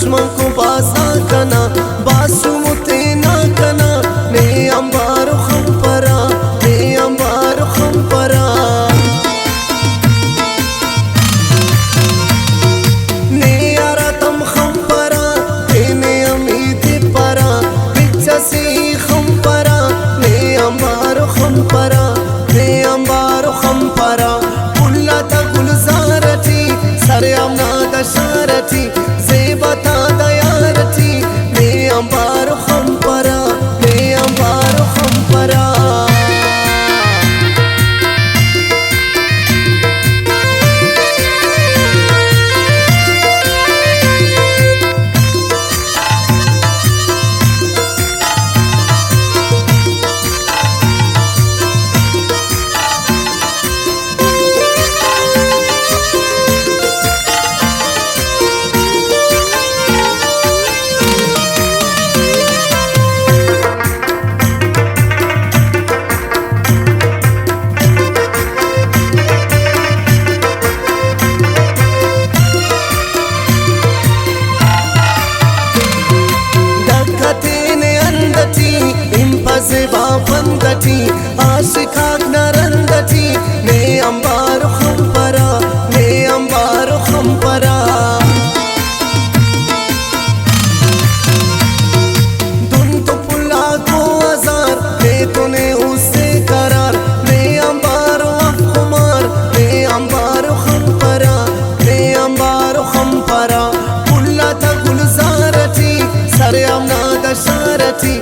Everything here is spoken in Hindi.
दुश्मन को बासा कना बासु मुतेना कना ने अंबार खंपरा ने अंबार खंपरा ने आरतम खंपरा ने अमीद परा बिचसी खंपरा ने अंबार खंपरा ने अंबार खंपरा पुल्ला ता गुलजारती सरे अमना दशारती जेबता दयारती ने अंबार खंपरा ने अंबार खंपरा ज़ेबा बंदती आशिकाक नरंदती ने अंबार खंपरा ने अंबार खंपरा दुन तो पुल्ला को हजार ने तूने उससे करार ने अंबार अफकुमार ने अंबार खंपरा ने अंबार खंपरा पुल्ला ता गुलजारती सरे अमना दशारती